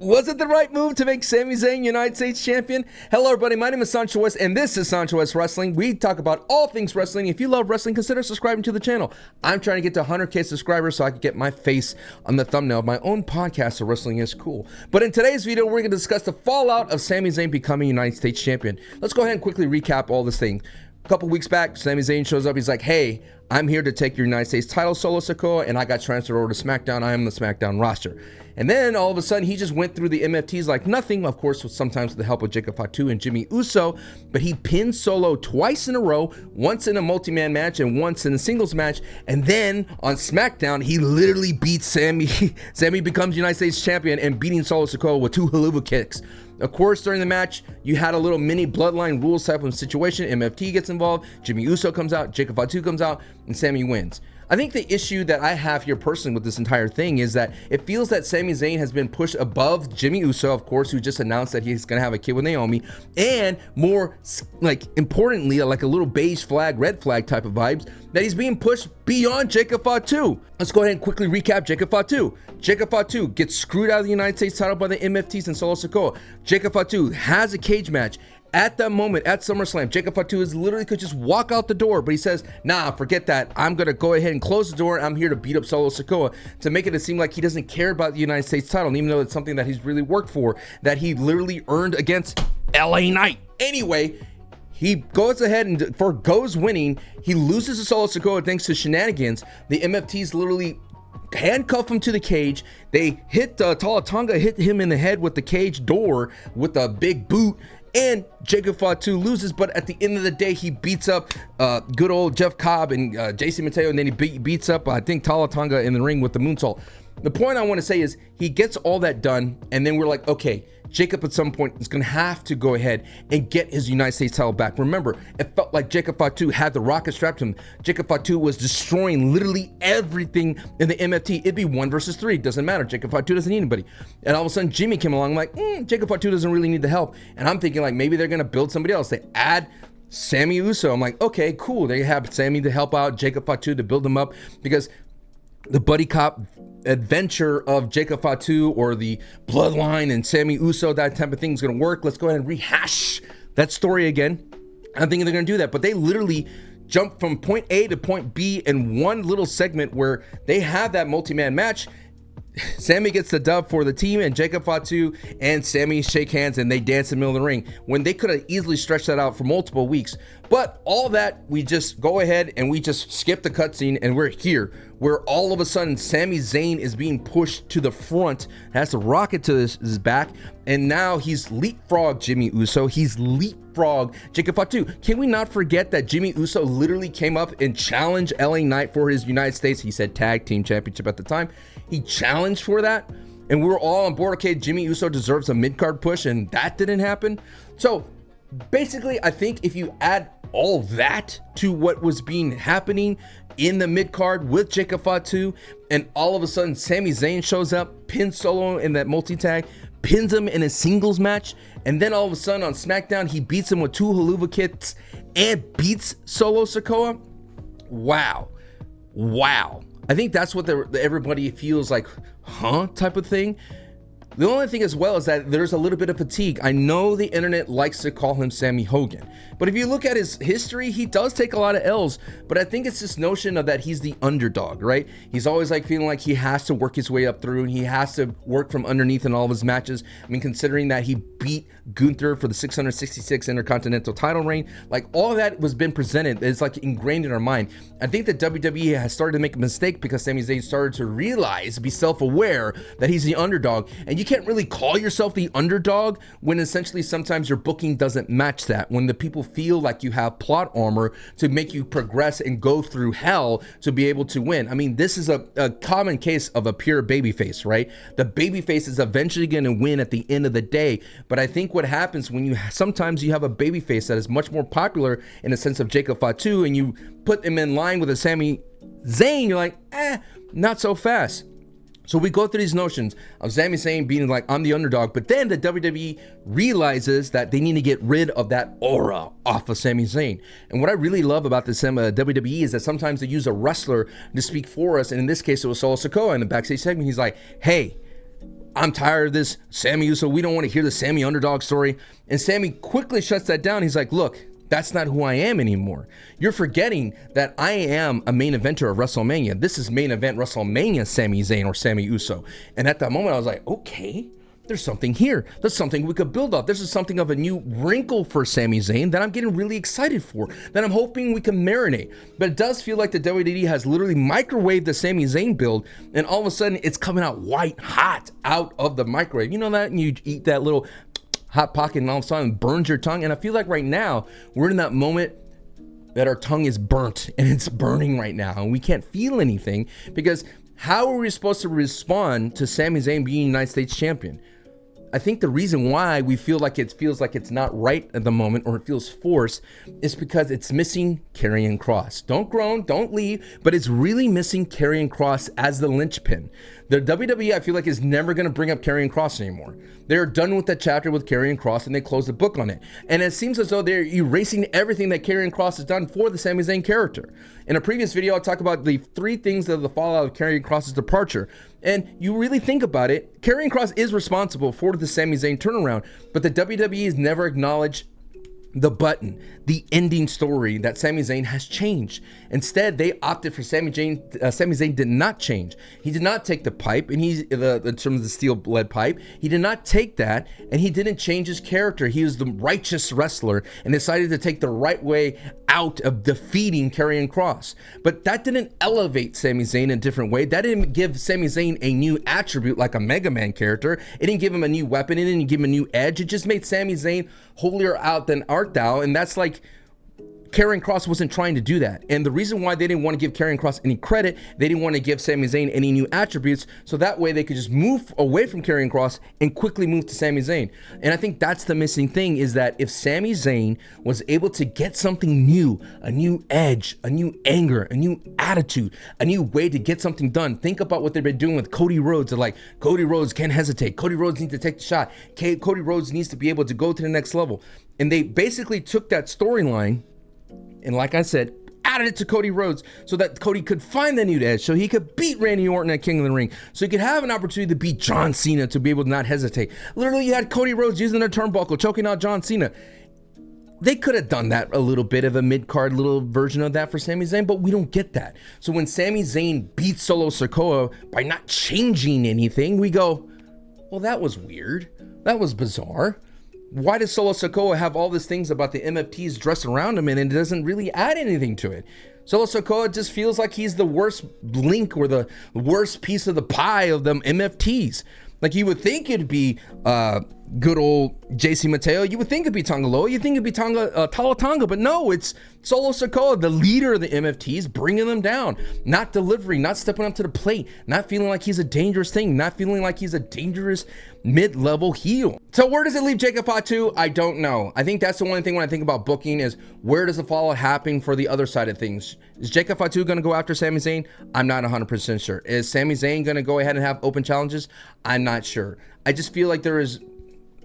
Was it the right move to make Sami Zayn United States champion? Hello everybody, my name is Sancho West and this is Sancho West Wrestling. We talk about all things wrestling. If you love wrestling, consider subscribing to the channel. I'm trying to get to 100k subscribers so I can get my face on the thumbnail of my own podcast, So Wrestling is Cool. But in today's video, we're going to discuss the fallout of Sami Zayn becoming United States champion. Let's go ahead and quickly recap all this thing. A couple weeks back, Sami Zayn shows up. He's like, hey, I'm here to take your United States title, Solo Sikoa, and I got transferred over to SmackDown. I am the SmackDown roster. And then all of a sudden, he just went through the MFTs like nothing, of course, sometimes with the help of Jacob Fatu and Jimmy Uso, but he pinned Solo twice in a row, once in a multi-man match and once in a singles match. And then on SmackDown, he literally beats Sami. Sami becomes United States champion and beating Solo Sikoa with 2 haluva kicks. Of course, during the match, you had a little mini Bloodline rules type of situation. MFT gets involved, Jimmy Uso comes out, Jacob Fatu comes out, and Sami wins. I think the issue that I have here personally with this entire thing is that it feels that Sami Zayn has been pushed above Jimmy Uso, of course, who just announced that he's going to have a kid with Naomi, and more like importantly, like a little beige flag, red flag type of vibes, that he's being pushed beyond Jacob Fatu. Let's go ahead and quickly recap Jacob Fatu. Jacob Fatu gets screwed out of the United States title by the MFTs and Solo Sikoa. Jacob Fatu has a cage match. At that moment, at SummerSlam, Jacob Fatu literally could just walk out the door, but he says, nah, forget that. I'm going to go ahead and close the door. I'm here to beat up Solo Sikoa, to make it seem like he doesn't care about the United States title, and even though it's something that he's really worked for, that he literally earned against LA Knight. Anyway, he goes ahead and forgoes winning. He loses to Solo Sikoa thanks to shenanigans. The MFTs literally handcuff him to the cage. They hit Tonga hit him in the head with the cage door with a big boot, and Jacob Fatu loses, but at the end of the day, he beats up good old Jeff Cobb and JC Mateo, and then he beats up, I think, Tonga in the ring with the moonsault. The point I want to say is he gets all that done, and then we're like, okay, Jacob at some point is going to have to go ahead and get his United States title back. Remember, it felt like Jacob Fatu had the rocket strapped to him. Jacob Fatu was destroying literally everything in the MFT. It'd be 1 versus 3. Doesn't matter. Jacob Fatu doesn't need anybody. And all of a sudden, Jimmy came along. I'm like, Jacob Fatu doesn't really need the help. And I'm thinking like maybe they're going to build somebody else. They add Sami Uso. I'm like, okay, cool. They have Sami to help out Jacob Fatu to build him up, because the buddy cop adventure of Jacob Fatu or the Bloodline and Sami Uso, that type of thing is going to work. Let's go ahead and rehash that story again. I'm thinking they're going to do that, but they literally jump from point A to point B in one little segment where they have that multi-man match. Sami gets the dub for the team, and Jacob Fatu and Sami shake hands and they dance in the middle of the ring, when they could have easily stretched that out for multiple weeks. But all that, we just go ahead and we just skip the cutscene, and we're here where all of a sudden Sami Zayn is being pushed to the front, has a rocket to his back, and now he's leapfrogged Jimmy Uso. He's leapfrogged Jacob Fatu. Can we not forget that Jimmy Uso literally came up and challenged LA Knight for his United States, he said, tag team championship at the time. He challenged for that, and we were all on board. Okay, Jimmy Uso deserves a mid-card push, and that didn't happen. So basically, I think if you add all that to what was happening in the mid-card with Jacob Fatu, and all of a sudden Sami Zayn shows up, pins Solo in that multi-tag, pins him in a singles match, and then all of a sudden on SmackDown, he beats him with 2 haluva kicks and beats Solo Sikoa. Wow. I think that's what everybody feels like, huh, type of thing. The only thing as well is that there's a little bit of fatigue. I know the internet likes to call him Sammy Hogan, but if you look at his history, he does take a lot of L's, but I think it's this notion of that he's the underdog, right? He's always like feeling like he has to work his way up through, and he has to work from underneath in all of his matches. I mean, considering that he beat Gunther for the 666 Intercontinental title reign, like all of that was been presented. It's like ingrained in our mind. I think that WWE has started to make a mistake because Sami Zayn started to realize, be self-aware that he's the underdog, and you can't really call yourself the underdog when essentially sometimes your booking doesn't match that, when the people feel like you have plot armor to make you progress and go through hell to be able to win. I mean, this is a common case of a pure babyface, right? The babyface is eventually going to win at the end of the day, but I think what happens when sometimes you have a babyface that is much more popular in the sense of Jacob Fatu, and you put him in line with a Sami Zayn, you're like, not so fast. So we go through these notions of Sami Zayn being like, I'm the underdog, but then the WWE realizes that they need to get rid of that aura off of Sami Zayn. And what I really love about this WWE is that sometimes they use a wrestler to speak for us, and in this case it was Solo Sikoa in the backstage segment. He's like, hey, I'm tired of this Sammy Uso. We don't want to hear the Sammy underdog story. And Sammy quickly shuts that down. He's like, look, that's not who I am anymore. You're forgetting that I am a main eventer of WrestleMania. This is main event WrestleMania Sami Zayn or Sammy Uso. And at that moment, I was like, okay, there's something here. There's something we could build off. This is something of a new wrinkle for Sami Zayn that I'm getting really excited for, that I'm hoping we can marinate. But it does feel like the WWE has literally microwaved the Sami Zayn build, and all of a sudden it's coming out white hot out of the microwave. You know that? And you eat that little hot pocket and all of a sudden it burns your tongue. And I feel like right now we're in that moment that our tongue is burnt and it's burning right now and we can't feel anything, because how are we supposed to respond to Sami Zayn being United States champion? I think the reason why we feel like it feels like it's not right at the moment, or it feels forced, is because it's missing Karrion Kross. Don't groan, don't leave, but it's really missing Karrion Kross as the linchpin. The WWE, I feel like, is never going to bring up Karrion Kross anymore. They're done with that chapter with Karrion Kross and they closed the book on it. And it seems as though they're erasing everything that Karrion Kross has done for the Sami Zayn character. In a previous video, I talked about the 3 things of the fallout of Karrion Kross's departure. And you really think about it, Karrion Kross is responsible for the Sami Zayn turnaround, but the WWE has never acknowledged the button, the ending story that Sami Zayn has changed. Instead, they opted for Sami Zayn. Sami Zayn did not change. He did not take the pipe, and in terms of the steel lead pipe, he did not take that, and he didn't change his character. He was the righteous wrestler and decided to take the right way out of defeating Karrion Kross. But that didn't elevate Sami Zayn in a different way. That didn't give Sami Zayn a new attribute like a Mega Man character. It didn't give him a new weapon. It didn't give him a new edge. It just made Sami Zayn holier out than art thou. And that's like, Karrion Kross wasn't trying to do that. And the reason why they didn't want to give Karrion Kross any credit, they didn't want to give Sami Zayn any new attributes, so that way they could just move away from Karrion Kross and quickly move to Sami Zayn. And I think that's the missing thing, is that if Sami Zayn was able to get something new, a new edge, a new anger, a new attitude, a new way to get something done. Think about what they've been doing with Cody Rhodes. They're like, Cody Rhodes can't hesitate. Cody Rhodes needs to take the shot. Cody Rhodes needs to be able to go to the next level. And they basically took that storyline and, like I said, added it to Cody Rhodes so that Cody could find the new edge, so he could beat Randy Orton at King of the Ring, so he could have an opportunity to beat John Cena, to be able to not hesitate. Literally, you had Cody Rhodes using a turnbuckle, choking out John Cena. They could have done that, a little bit of a mid-card little version of that for Sami Zayn, but we don't get that. So when Sami Zayn beats Solo Sikoa by not changing anything, we go, well, that was weird. That was bizarre. Why does Solo Sikoa have all these things about the MFTs dressed around him, and it doesn't really add anything to it? Solo Sikoa just feels like he's the worst link, or the worst piece of the pie of them MFTs. Like, you would think it'd be good old JC Mateo. You would think it'd be Tonga Loa. You think it'd be Tala Tonga, but no, it's Solo Sikoa, the leader of the MFTs, bringing them down, not delivering, not stepping up to the plate, not feeling like he's a dangerous thing, not feeling like he's a dangerous mid-level heel. So where does it leave Jacob Fatu? I don't know. I think that's the one thing when I think about booking, is where does the follow happen for the other side of things? Is Jacob Fatu going to go after Sami Zayn? I'm not 100% sure. Is Sami Zayn going to go ahead and have open challenges? I'm not sure. I just feel like there is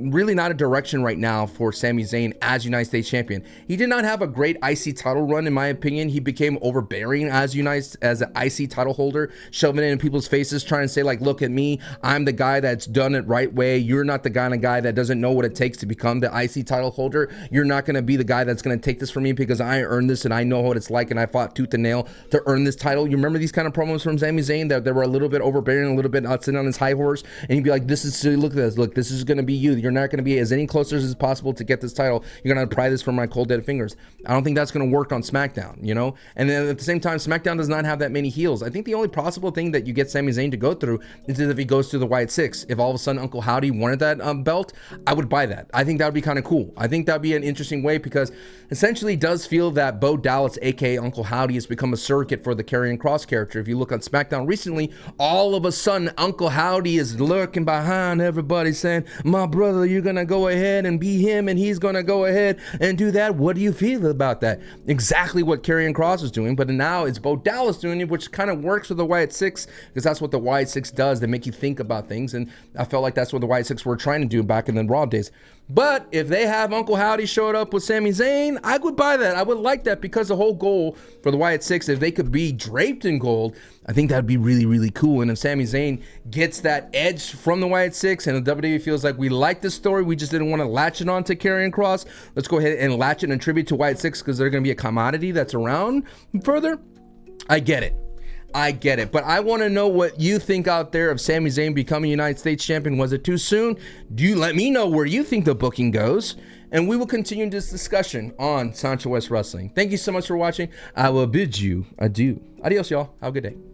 really not a direction right now for Sami Zayn as United States champion. He did not have a great IC title run, in my opinion. He became overbearing as an IC title holder, shoving it in people's faces, trying to say, like, look at me, I'm the guy that's done it right way. You're not the kind of guy that doesn't know what it takes to become the IC title holder. You're not going to be the guy that's going to take this from me, because I earned this and I know what it's like, and I fought tooth and nail to earn this title. You remember these kind of promos from Sami Zayn that they were a little bit overbearing, a little bit sitting on his high horse, and he'd be like, this is, look at this, look, this is going to be you. You're not going to be as any closer as possible to get this title. You're going to pry this from my cold dead fingers. I don't think that's going to work on SmackDown, you know? And then at the same time, SmackDown does not have that many heels. I think the only possible thing that you get Sami Zayn to go through is if he goes through the Wyatt Six. If all of a sudden Uncle Howdy wanted that belt, I would buy that. I think that would be kind of cool. I think that would be an interesting way, because essentially it does feel that Bo Dallas, aka Uncle Howdy, has become a surrogate for the Karrion Kross character. If you look on SmackDown recently, all of a sudden Uncle Howdy is lurking behind everybody saying, my brother, you're going to go ahead and be him, and he's going to go ahead and do that. What do you feel about that? Exactly what Karrion Kross is doing, but now it's Bo Dallas doing it, which kind of works with the Wyatt Six, because that's what the Wyatt Six does. They make you think about things, and I felt like that's what the Wyatt Six were trying to do back in the Raw days. But if they have Uncle Howdy showed up with Sami Zayn, I would buy that. I would like that, because the whole goal for the Wyatt Six, if they could be draped in gold, I think that'd be really, really cool. And if Sami Zayn gets that edge from the Wyatt Six and the WWE feels like we like this story, we just didn't want to latch it on to Karrion Kross, let's go ahead and latch it and attribute to Wyatt Six because they're going to be a commodity that's around further. I get it. But I want to know what you think out there of Sami Zayn becoming United States champion. Was it too soon? Do you let me know where you think the booking goes? And we will continue this discussion on Sancho West Wrestling. Thank you so much for watching. I will bid you adieu. Adios, y'all. Have a good day.